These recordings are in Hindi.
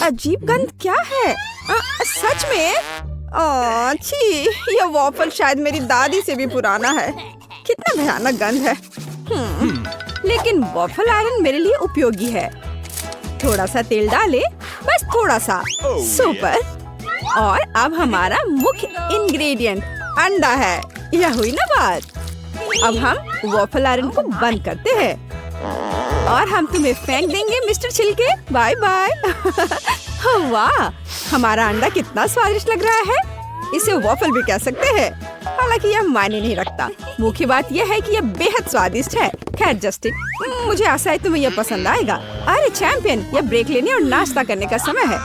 अजीब गंध क्या है? सच में? छी, यह वॉफल शायद मेरी दादी से भी पुराना है। कितना भयानक गंध है। लेकिन वॉफल आयरन मेरे लिए उपयोगी है। थोड़ा सा तेल डाले, बस थोड़ा सा। सुपर। और अब हमारा मुख्य इंग्रेडिएंट अंडा है। यह हुई ना बात। अब हम वॉफल आयरन को बंद करते हैं और हम तुम्हें फेंक देंगे मिस्टर छिलके। Bye bye. वाह, हमारा अंडा कितना स्वादिष्ट लग रहा है। इसे वॉफल भी कह सकते हैं, हालांकि यह मायने नहीं रखता। मुख्य बात यह है कि यह बेहद स्वादिष्ट है। खैर जस्टिन, मुझे आशा है तुम्हें यह पसंद आएगा। अरे चैंपियन, यह ब्रेक लेने और नाश्ता करने का समय है।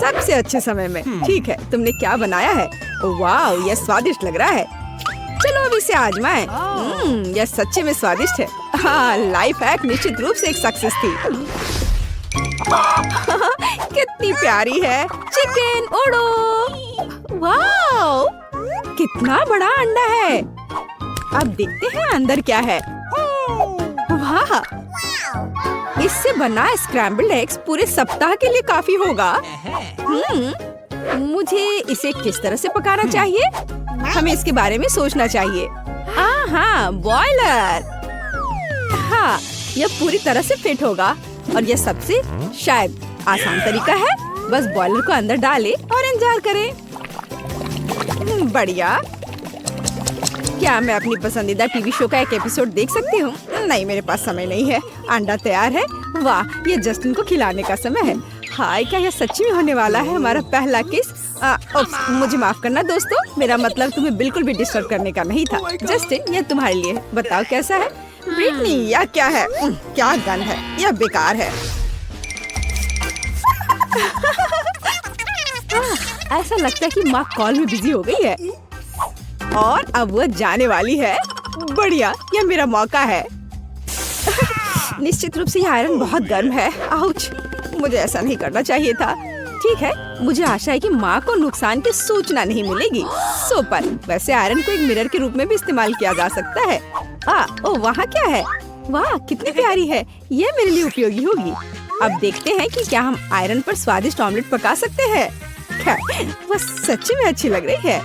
सबसे अच्छे समय में। ठीक है, तुमने क्या बनाया है? वाह, यह स्वादिष्ट लग रहा है। चलो अब इसे आजमाएं। यह सच्चे में स्वादिष्ट है। हाँ, लाइफ हैक निश्चित रूप से एक सक्सेस थी। कितनी प्यारी है। चिकन उड़ो। वाह, कितना बड़ा अंडा है। अब देखते हैं अंदर क्या है। वाह, इससे बना स्क्रैम्बल्ड एग्स पूरे सप्ताह के लिए काफी होगा। मुझे इसे किस तरह से पकाना चाहिए? हमें इसके बारे में सोचना चाहिए। हाँ, बॉयलर। हाँ, यह पूरी तरह से फिट होगा और यह सबसे शायद आसान तरीका है। बस बॉयलर को अंदर डालें और इंतजार करें। बढ़िया। क्या मैं अपनी पसंदीदा टीवी शो का एक एपिसोड देख सकती हूँ? नहीं, मेरे पास समय नहीं है। अंडा तैयार है। वाह, ये जस्टिन को खिलाने का समय है। हाय, क्या यह सच्ची में होने वाला है हमारा पहला किस? मुझे माफ करना दोस्तों, मेरा मतलब तुम्हें बिल्कुल भी डिस्टर्ब करने का नहीं था। जस्टिन, यह तुम्हारे लिए है। बताओ कैसा है? ब्रिटनी, यह क्या है? क्या गंध है, यह बेकार है। ऐसा लगता है कि माँ कॉल में बिजी हो गई है और अब वह जाने वाली है। बढ़िया, यह मेरा मौका है। निश्चित रूप से यह आयरन बहुत गर्म है। आउच, मुझे ऐसा नहीं करना चाहिए था। ठीक है, मुझे आशा है कि माँ को नुकसान की सूचना नहीं मिलेगी। सुपर। वैसे आयरन को एक मिरर के रूप में भी इस्तेमाल किया जा सकता है। ओ, वहाँ क्या है? वाह, कितनी प्यारी है। यह मेरे लिए उपयोगी होगी। अब देखते हैं कि क्या हम आयरन पर स्वादिष्ट ऑमलेट पका सकते हैं। वह सच्ची में अच्छी लग रही है।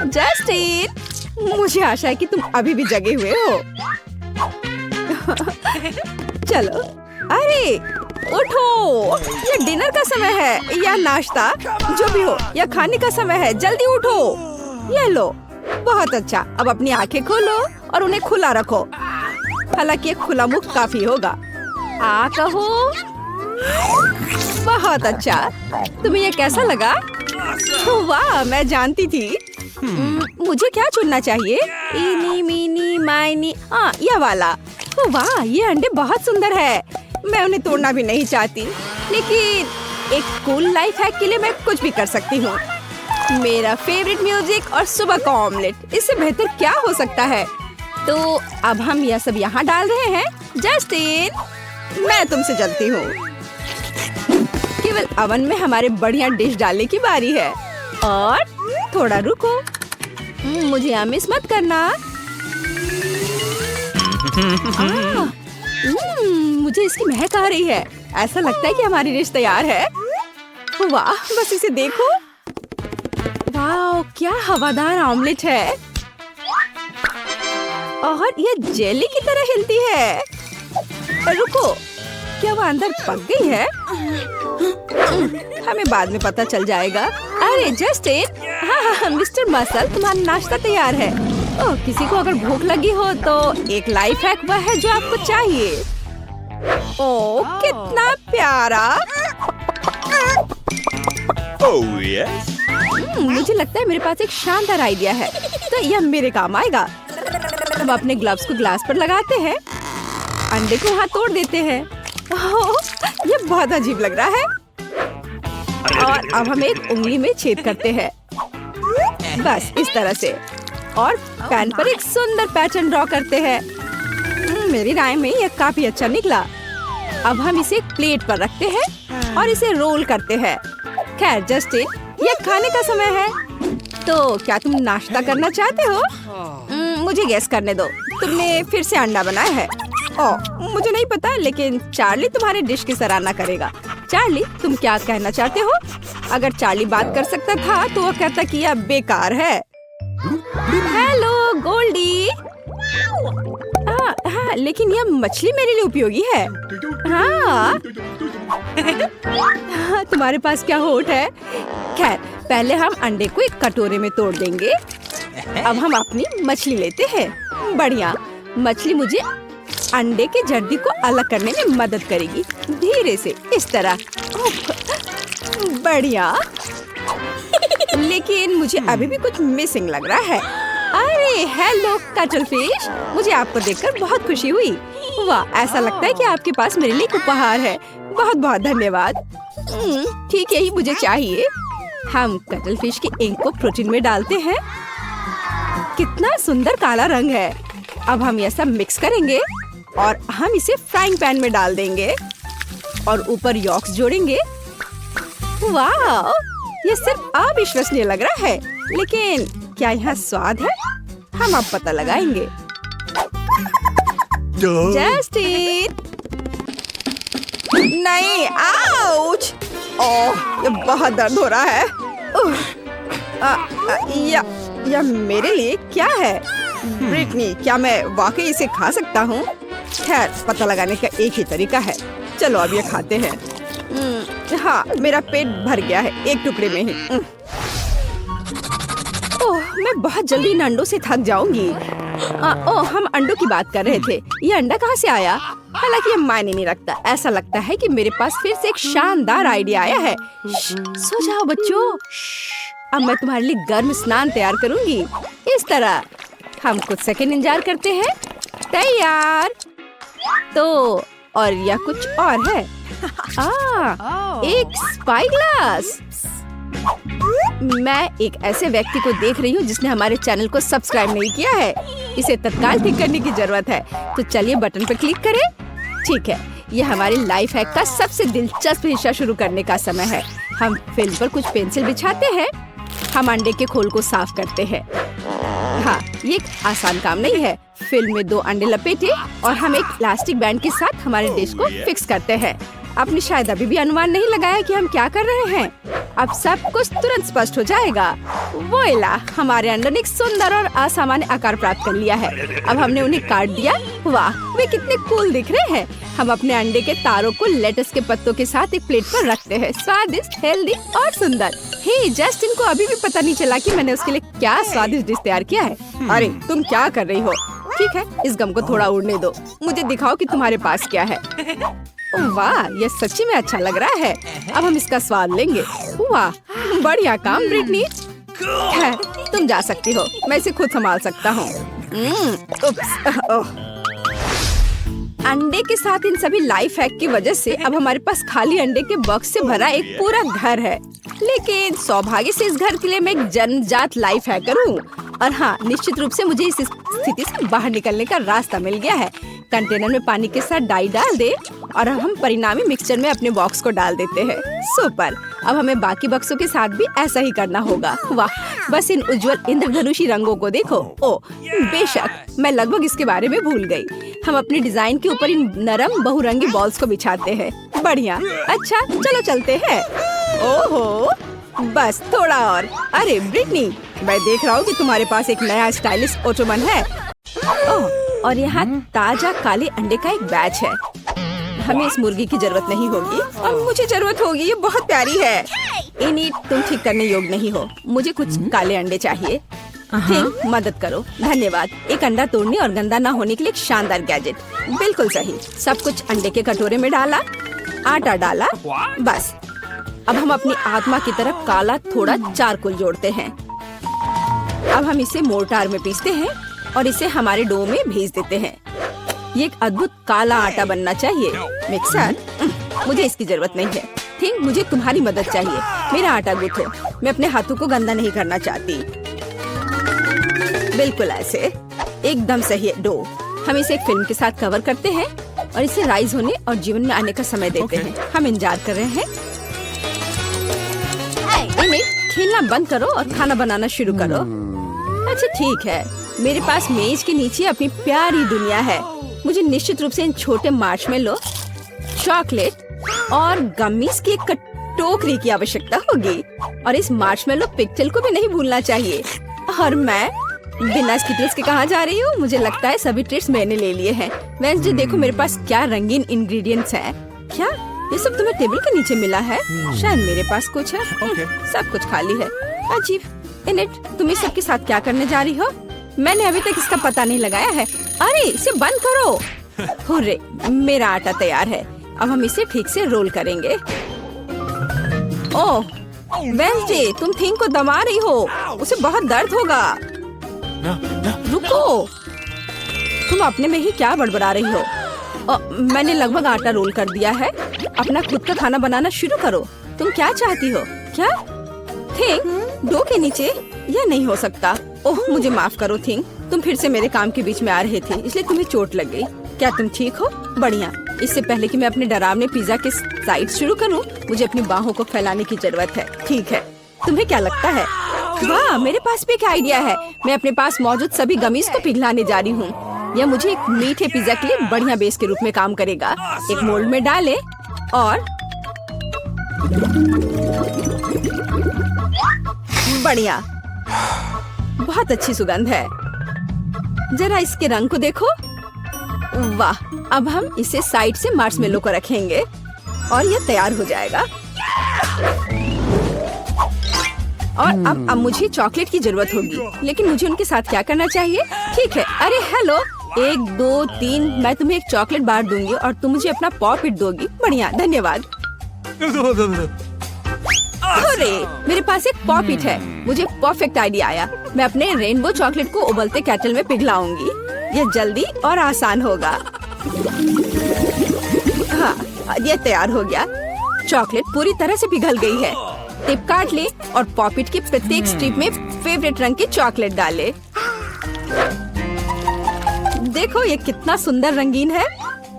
जस्टिन, मुझे आशा है कि तुम अभी भी जगे हुए हो। चलो, अरे उठो, ये डिनर का समय है या नाश्ता, जो भी हो, यह खाने का समय है। जल्दी उठो। ये लो। बहुत अच्छा। अब अपनी आंखें खोलो और उन्हें खुला रखो। हालांकि खुला मुख काफी होगा। कहो। बहुत अच्छा। तुम्हें यह कैसा लगा? वाह, मैं जानती थी। मुझे क्या चुनना चाहिए? इनी मीनी माइनी। यह वाला। वाह, ये अंडे बहुत सुंदर है। मैं उन्हें तोड़ना भी नहीं चाहती, लेकिन एक कूल लाइफ हैक के लिए मैं कुछ भी कर सकती हूँ। मेरा फेवरेट म्यूजिक और सुबह का ऑमलेट, इससे बेहतर क्या हो सकता है? तो अब हम यह सब यहाँ डाल रहे हैं। जस्टिन, मैं तुमसे जलती हूँ। केवल अवन में हमारे बढ़िया डिश डालने की बारी है। और थोड़ा रुको, मुझे यहाँ मिस मत करना। मुझे इसकी महक आ रही है। ऐसा लगता है कि हमारी डिश तैयार है। वाह, बस इसे देखो। वाह, क्या हवादार ऑमलेट है और यह जेली की तरह हिलती है। रुको, क्या वो अंदर पक गई है? हमें बाद में पता चल जाएगा। अरे जस्टिन, हाँ, मिस्टर मसल, तुम्हारा नाश्ता तैयार है। किसी को अगर भूख लगी हो तो एक लाइफ हैक वह है जो आपको चाहिए। कितना प्यारा। yes. मुझे लगता है मेरे पास एक शानदार आइडिया है, तो यह मेरे काम आएगा। अब अपने ग्लव्स को ग्लास पर लगाते हैं, अंडे को वहाँ तोड़ देते हैं। यह बहुत अजीब लग रहा है। और अब हम एक उंगली में छेद करते हैं, बस इस तरह से, और पैन पर एक सुंदर पैटर्न ड्रॉ करते हैं। मेरी राय में यह काफी अच्छा निकला। अब हम इसे एक प्लेट पर रखते हैं और इसे रोल करते हैं। खैर जस्टिन, यह खाने का समय है, तो क्या तुम नाश्ता करना चाहते हो? मुझे गेस करने दो, तुमने फिर से अंडा बनाया है। मुझे नहीं पता, लेकिन चार्ली तुम्हारे डिश की सराहना करेगा। चार्ली, तुम क्या कहना चाहते हो? अगर चार्ली बात कर सकता था तो वो कहता कि यह बेकार है। हेलो गोल्डी। हाँ, लेकिन यह मछली मेरे लिए उपयोगी है। हाँ, तुम्हारे पास क्या होठ है? खैर, पहले हम अंडे को एक कटोरे में तोड़ देंगे। अब हम अपनी मछली लेते हैं। बढ़िया, मछली मुझे अंडे के जर्दी को अलग करने में मदद करेगी। धीरे से, इस तरह। बढ़िया। लेकिन मुझे अभी भी कुछ मिसिंग लग रहा है। अरे हेलो कटल फिश, मुझे आपको देखकर बहुत खुशी हुई। वाह, ऐसा लगता है कि आपके पास मेरे लिए एक उपहार है। बहुत बहुत धन्यवाद। ठीक, यही मुझे चाहिए। हम कटल फिश की इंक को प्रोटीन में डालते हैं। कितना सुंदर काला रंग है। अब हम यह सब मिक्स करेंगे और हम इसे फ्राइंग पैन में डाल देंगे और ऊपर यॉक्स जोड़ेंगे। वाह, ये सिर्फ अविश्वसनीय लग रहा है, लेकिन क्या यहाँ स्वाद है? हम अब पता लगाएंगे। जस्टिन, नहीं, आउच! ओह, ये बहुत दर्द हो रहा है। यह मेरे लिए क्या है? ब्रिटनी, क्या मैं वाकई इसे खा सकता हूँ? खैर, पता लगाने का एक ही तरीका है। चलो अब ये खाते हैं। हाँ, मेरा पेट भर गया है एक टुकड़े में ही। ओह, मैं बहुत जल्दी इन अंडों से थक जाऊंगी। ओह, हम अंडों की बात कर रहे थे। ये अंडा कहाँ से आया? हालांकि ये मायने नहीं रखता। ऐसा लगता है कि मेरे पास फिर से एक शानदार आइडिया आया है। सो जाओ बच्चों, अब मैं तुम्हारे लिए गर्म स्नान तैयार करूंगी। इस तरह हम कुछ सेकंड इंतजार करते हैं। तैयार। तो और यह कुछ और है। एक स्पाई ग्लास। मैं एक ऐसे व्यक्ति को देख रही हूँ जिसने हमारे चैनल को सब्सक्राइब नहीं किया है। इसे तत्काल ठीक करने की जरूरत है। तो चलिए बटन पर क्लिक करें। ठीक है, यह हमारे लाइफ हैक का सबसे दिलचस्प हिस्सा शुरू करने का समय है। हम फिल्म पर कुछ पेंसिल बिछाते हैं। हम अंडे के खोल को साफ करते हैं। हाँ, ये एक आसान काम नहीं है। फिल्म में 2 अंडे लपेटे और हम एक प्लास्टिक बैंड के साथ हमारे डिश को फिक्स करते हैं। आपने शायद अभी भी अनुमान नहीं लगाया कि हम क्या कर रहे हैं। अब सब कुछ तुरंत स्पष्ट हो जाएगा। वोइला, हमारे अंडों ने एक सुंदर और असामान्य आकार प्राप्त कर लिया है। अब हमने उन्हें काट दिया। वाह, वे कितने कूल दिख रहे हैं। हम अपने अंडे के तारों को लेटस के पत्तों के साथ एक प्लेट पर रखते हैं। स्वादिष्ट, हेल्दी और सुंदर। हे, जस्टिन को अभी भी पता नहीं चला कि मैंने उसके लिए क्या स्वादिष्ट डिश तैयार किया है। अरे, तुम क्या कर रही हो? ठीक है, इस गम को थोड़ा उड़ने दो। मुझे दिखाओ कि तुम्हारे पास क्या है। वाह, यह सच्ची में अच्छा लग रहा है। अब हम इसका स्वाद लेंगे। वाह, बढ़िया काम ब्रिटनी। है, तुम जा सकती हो, मैं इसे खुद संभाल सकता हूँ। अंडे के साथ इन सभी लाइफ हैक की वजह से अब हमारे पास खाली अंडे के बॉक्स से भरा एक पूरा घर है। लेकिन सौभाग्य से इस घर के लिए मैं एक जन्मजात लाइफ हैकर हूँ। और हाँ, निश्चित रूप से मुझे इस स्थिति से बाहर निकलने का रास्ता मिल गया है। कंटेनर में पानी के साथ डाई डाल दे और हम परिणामी मिक्सचर में अपने बॉक्स को डाल देते हैं। सुपर, अब हमें बाकी बक्सों के साथ भी ऐसा ही करना होगा। वाह, बस इन उज्जवल इंद्रधनुषी रंगों को देखो। ओ, बेशक, मैं लगभग इसके बारे में भूल गई। हम अपने डिजाइन के ऊपर इन नरम बहुरंगी बॉल्स को बिछाते हैं। बढ़िया। अच्छा, चलो चलते हैं। ओहो, बस थोड़ा और। अरे ब्रिटनी, मैं देख रहा हूँ कि तुम्हारे पास एक नया स्टाइलिश ओटोमन है। ओह, और यहाँ ताजा काले अंडे का एक बैच है। हमें इस मुर्गी की जरूरत नहीं होगी और मुझे जरूरत होगी। ये बहुत प्यारी है। इन्हीं, तुम ठीक करने योग्य नहीं हो। मुझे कुछ काले अंडे चाहिए। ठीक, मदद करो। धन्यवाद। एक अंडा तोड़ने और गंदा ना होने के लिए एक शानदार गैजेट। बिल्कुल सही। सब कुछ अंडे के कटोरे में डाला, आटा डाला। बस, अब हम अपनी आत्मा की तरफ काला थोड़ा चारकोल जोड़ते हैं। अब हम इसे मोर्टार में पीसते हैं और इसे हमारे डो में भेज देते हैं। ये एक अद्भुत काला आटा बनना चाहिए। मिक्सर, मुझे इसकी जरूरत नहीं है। ठीक, मुझे तुम्हारी मदद चाहिए। मेरा आटा गूंथो। मैं अपने हाथों को गंदा नहीं करना चाहती। बिल्कुल ऐसे, एकदम सही है डो। हम इसे एक फिल्म के साथ कवर करते हैं और इसे राइज होने और जीवन में आने का समय देते हैं। हम इंतजार कर रहे हैं। खेलना बंद करो और खाना बनाना शुरू करो। अच्छा ठीक है, मेरे पास मेज के नीचे अपनी प्यारी दुनिया है। मुझे निश्चित रूप से इन छोटे मार्शमेलो, चॉकलेट और गमीज की एक टोकरी की आवश्यकता होगी और इस मार्शमेलो पिक्चल को भी नहीं भूलना चाहिए। और मैं बिना स्किटल्स के कहाँ जा रही हूँ? मुझे लगता है सभी ट्रीट्स मैंने ले लिए हैं। वेंसडे देखो मेरे पास क्या रंगीन इंग्रेडिएंट्स हैं। क्या ये सब तुम्हें टेबल के नीचे मिला है? शायद मेरे पास कुछ है। सब कुछ खाली है। अजीब। इनेट, तुम इस सब के साथ क्या करने जा रही हो? मैंने अभी तक इसका पता नहीं लगाया है। अरे इसे बंद करो। हुर्रे, मेरा आटा तैयार है। अब हम इसे ठीक से रोल करेंगे। ओह वेंसडे, तुम थिंग को दबा रही हो। उसे बहुत दर्द होगा। रुको, तुम अपने में ही क्या बड़बड़ा रही हो? मैंने लगभग आटा रोल कर दिया है। अपना खुद का खाना बनाना शुरू करो। तुम क्या चाहती हो? क्या थिंग डो के नीचे? यह नहीं हो सकता। ओह मुझे माफ करो थिंग, तुम फिर से मेरे काम के बीच में आ रहे थे इसलिए तुम्हें चोट लग गई। क्या तुम ठीक हो? बढ़िया। इससे पहले कि मैं अपने डरावने पिज्जा के साइड शुरू करूं, मुझे अपनी बाहों को फैलाने की जरूरत है। ठीक है, तुम्हें क्या लगता है? वाह, मेरे पास भी एक आइडिया है। मैं अपने पास मौजूद सभी गमीज को पिघलाने जा रही हूँ। यह मुझे एक मीठे पिज्जा के लिए बढ़िया बेस के रूप में काम करेगा। एक मोल्ड में डालें और बढ़िया, बहुत अच्छी सुगंध है। जरा इसके रंग को देखो। वाह, अब हम इसे साइड से मार्शमेलो को रखेंगे और यह तैयार हो जाएगा। और अब मुझे चॉकलेट की जरूरत होगी, लेकिन मुझे उनके साथ क्या करना चाहिए? ठीक है। अरे हेलो, 1 2 3, मैं तुम्हें एक चॉकलेट बार दूंगी और तुम मुझे अपना पॉप इट दोगी। बढ़िया, धन्यवाद। अरे मेरे पास एक पॉप इट है। मुझे परफेक्ट आइडिया आया। मैं अपने रेनबो चॉकलेट को उबलते केटल में पिघलाऊंगी। यह जल्दी और आसान होगा। हाँ, यह तैयार हो गया। चॉकलेट पूरी तरह से पिघल गई है। टिप काट ले और पॉपिट की प्रत्येक स्ट्रिप में फेवरेट रंग की चॉकलेट डाले। देखो ये कितना सुंदर रंगीन है।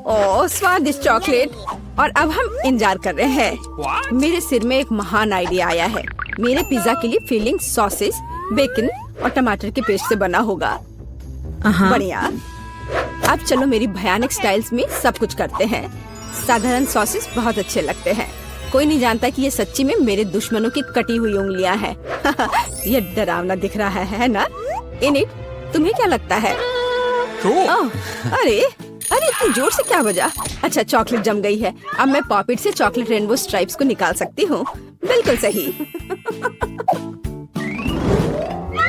ओह स्वादिष्ट चॉकलेट। और अब हम इंतजार कर रहे हैं। मेरे सिर में एक महान आइडिया आया है। मेरे पिज्जा के लिए फिलिंग सॉसेस, बेकन और टमाटर के पेस्ट से बना होगा। बढ़िया। अब चलो मेरी भयानक स्टाइल्स में सब कुछ करते हैं। साधारण सॉसेस बहुत अच्छे लगते हैं। कोई नहीं जानता कि ये सच्ची में मेरे दुश्मनों की कटी हुई उंगलियां हैं। ये डरावना दिख रहा है ना? इनिट, तुम्हें क्या लगता है? अरे अरे तुम जोर से क्या बजा? अच्छा, चॉकलेट जम गई है। अब मैं पॉपिट से चॉकलेट रेनबो स्ट्राइप्स को निकाल सकती हूँ। बिल्कुल सही।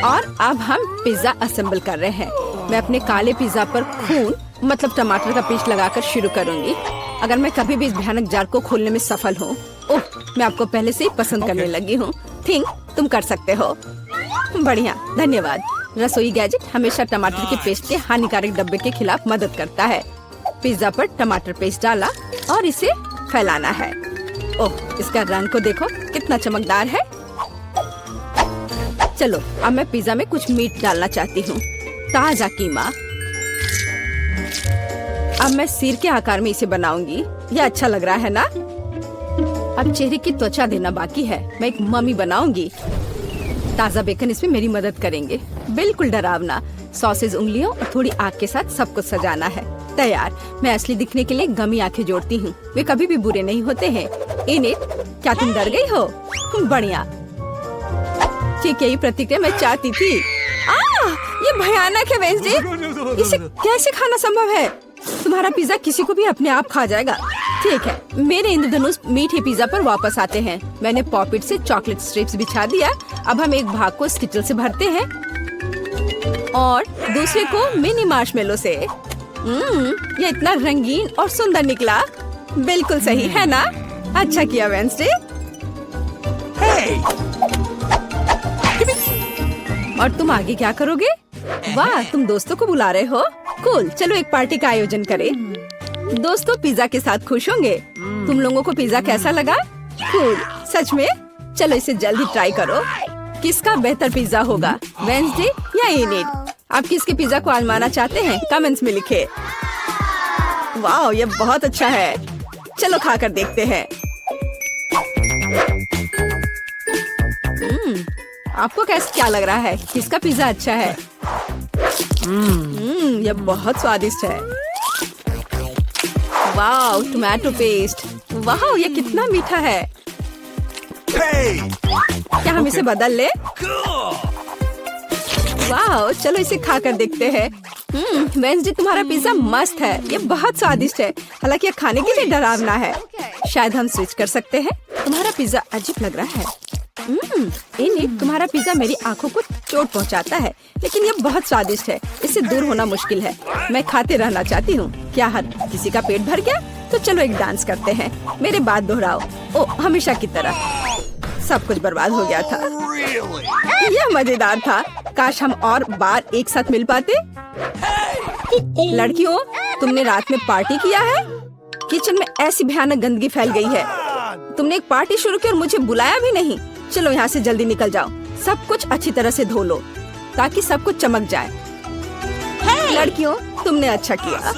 और अब हम पिज्जा असेंबल कर रहे हैं। मैं अपने काले पिज्जा पर खून मतलब टमाटर का पेस्ट लगाकर शुरू करूंगी। अगर मैं कभी भी इस भयानक जार को खोलने में सफल हूँ, ओह मैं आपको पहले से ही पसंद करने लगी हूँ। थिंक तुम कर सकते हो। बढ़िया, धन्यवाद। रसोई गैजेट हमेशा टमाटर के पेस्ट के हानिकारक डब्बे के खिलाफ मदद करता है। पिज्जा पर टमाटर पेस्ट डाला और इसे फैलाना है। ओह इसका रंग को देखो कितना चमकदार है। चलो अब मैं पिज्जा में कुछ मीट डालना चाहती हूँ। ताजा कीमा। अब मैं सिर के आकार में इसे बनाऊंगी। यह अच्छा लग रहा है ना? अब चेहरे की त्वचा देना बाकी है। मैं एक मम्मी बनाऊंगी। ताजा बेकन इसमें मेरी मदद करेंगे। बिल्कुल डरावना। सॉसेज उंगलियों और थोड़ी आग के साथ सब कुछ सजाना है। तैयार। मैं असली दिखने के लिए गमी आंखें जोड़ती हूँ। वे कभी भी बुरे नहीं होते हैं। इनिट, क्या तुम डर गई हो? बढ़िया, ठीक यही प्रतिक्रिया मैं चाहती थी। ये भयानक है वेंसडे। इसे कैसे खाना संभव है? तुम्हारा पिज्जा किसी को भी अपने आप खा जाएगा। ठीक है, मेरे इंद्रधनुष मीठे पिज्जा पर वापस आते हैं। मैंने पॉपिट से चॉकलेट स्ट्रिप्स बिछा दिया। अब हम एक भाग को स्किटल से भरते हैं और दूसरे को मिनी मार्शमेलो से। ये इतना रंगीन और सुंदर निकला। बिल्कुल सही है ना? अच्छा किया वेंसडे। और तुम आगे क्या करोगे? वाह, तुम दोस्तों को बुला रहे हो? कूल, चलो एक पार्टी का आयोजन करें। दोस्तों पिज्जा के साथ खुश होंगे। तुम लोगों को पिज्जा कैसा लगा? कूल, सच में? चलो इसे जल्दी ट्राई करो। किसका बेहतर पिज्जा होगा, वेंसडे या इनिट? आप किसके पिज्जा को आजमाना चाहते हैं? कमेंट्स में लिखे। वाह, ये बहुत अच्छा है। चलो खाकर देखते हैं। आपको कैसे क्या लग रहा है? किसका पिज्जा अच्छा है? यह बहुत स्वादिष्ट है। वाह, टोमेटो पेस्ट। वाह, ये कितना मीठा है। क्या हम इसे बदल ले? वाह, चलो इसे खाकर देखते हैं। वेंसडे, तुम्हारा पिज्जा मस्त है। ये बहुत स्वादिष्ट है, हालांकि ये खाने के लिए डरावना है। शायद हम स्विच कर सकते हैं। तुम्हारा पिज्जा अजीब लग रहा है। तुम्हारा पिज्जा मेरी आंखों को चोट पहुंचाता है, लेकिन ये बहुत स्वादिष्ट है। इससे दूर होना मुश्किल है। मैं खाते रहना चाहती हूँ। क्या हर किसी का पेट भर गया? तो चलो एक डांस करते हैं। मेरे बात दोहराओ। ओ, हमेशा की तरह सब कुछ बर्बाद हो गया था। यह मजेदार था। काश हम और बार एक साथ मिल पाते। लड़कियों, तुमने रात में पार्टी किया है? किचन में ऐसी भयानक गंदगी फैल गई है। तुमने एक पार्टी शुरू की और मुझे बुलाया भी नहीं। चलो यहाँ से जल्दी निकल जाओ। सब कुछ अच्छी तरह से धो लो ताकि सब कुछ चमक जाए। लड़कियों, तुमने अच्छा किया।